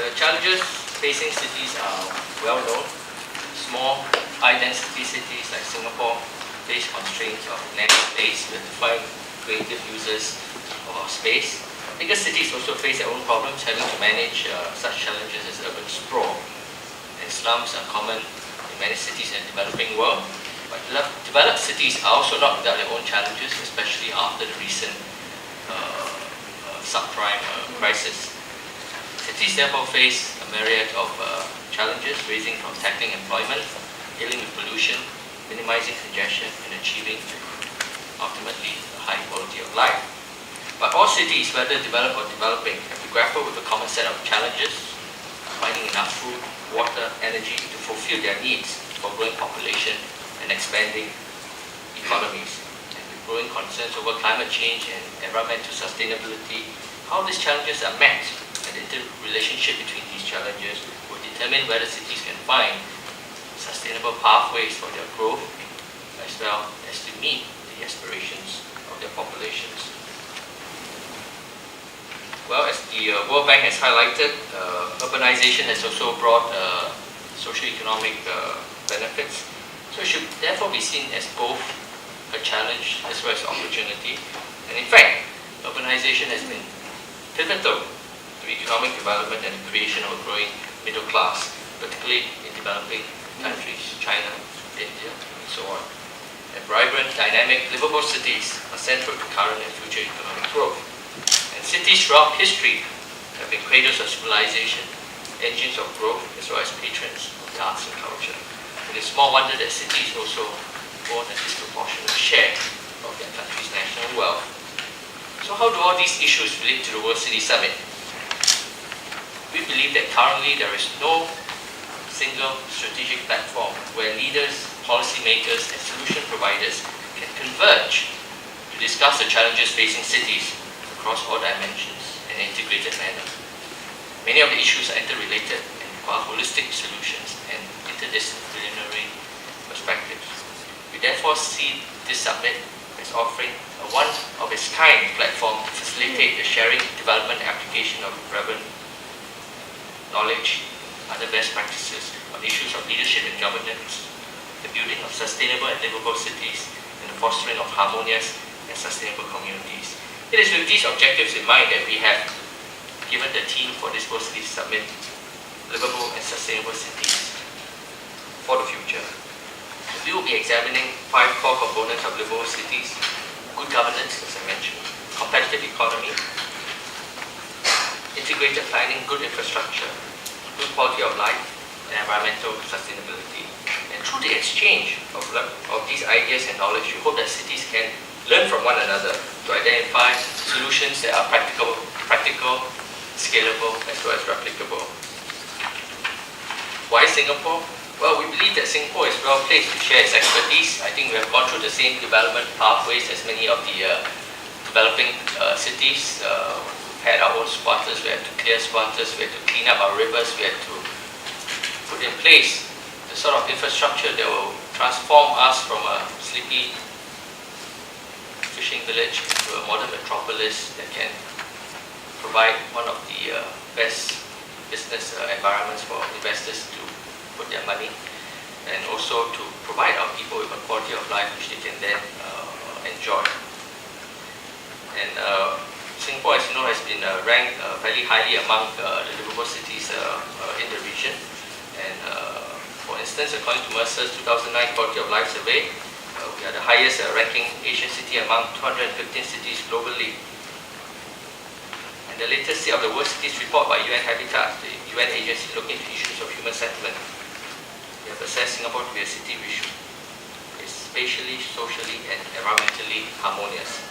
The challenges facing cities are well known. Small, high-density cities like Singapore face constraints of land space. We have to find creative uses of our space. Bigger cities also face their own problems, having to manage such challenges as urban sprawl. And slums are common in many cities in the developing world. But developed cities are also not without their own challenges, especially after the recent subprime crisis. Cities therefore face a myriad of challenges, ranging from tackling employment, dealing with pollution, minimizing congestion, and achieving, ultimately, a high quality of life. But all cities, whether developed or developing, have to grapple with a common set of challenges, finding enough food, water, energy to fulfill their needs for growing population and expanding economies. And with growing concerns over climate change and environmental sustainability, how these challenges are met and the interrelationship between these challenges will determine whether cities can find sustainable pathways for their growth, as well as to meet the aspirations of their populations. Well, as the World Bank has highlighted, urbanization has also brought socio-economic benefits. So it should therefore be seen as both a challenge as well as opportunity. And in fact, urbanization has been pivotal to economic development and the creation of a growing middle class, particularly in developing countries, China, India, and so on. And vibrant, dynamic, livable cities are central to current and future economic growth. And cities throughout history have been cradles of civilization, engines of growth, as well as patrons of the arts and culture. It is small wonder that cities also own a disproportionate share of their country's national wealth. So how do all these issues relate to the World City Summit? We believe that currently there is no single strategic platform where leaders, policymakers, and solution providers can converge to discuss the challenges facing cities across all dimensions in an integrated manner. Many of the issues are interrelated and require holistic solutions and interdisciplinary perspectives. We therefore see this summit as offering a one-of-its-kind platform to facilitate the sharing, development, and application of relevant knowledge, other best practices on issues of leadership and governance, the building of sustainable and livable cities, and the fostering of harmonious and sustainable communities. It is with these objectives in mind that we have given the theme for this World City Summit, Livable and Sustainable Cities for the Future. We will be examining 5 core components of livable cities: good governance, as I mentioned, competitive economy, integrated planning, good infrastructure, good quality of life, and environmental sustainability. And through the exchange of these ideas and knowledge, we hope that cities can learn from one another to identify solutions that are practical, scalable, as well as replicable. Why Singapore? Well, we believe that Singapore is well placed to share its expertise. I think we have gone through the same development pathways as many of the developing cities. We've had our own squatters, we had to clear squatters, we had to clean up our rivers, we had to put in place the sort of infrastructure that will transform us from a sleepy fishing village to a modern metropolis that can provide one of the best business environments for investors to put their money, and also to provide our people with a quality of life which they can then enjoy. And Singapore, as you know, has been ranked fairly highly among the livable cities in the region. And for instance, according to Mercer's 2009 Quality of Life Survey, we are the highest ranking Asian city among 215 cities globally. And the latest State of the World Cities report by UN Habitat, the UN agency looking into issues of human settlement, we have assessed Singapore to be a city which is spatially, socially, and environmentally harmonious.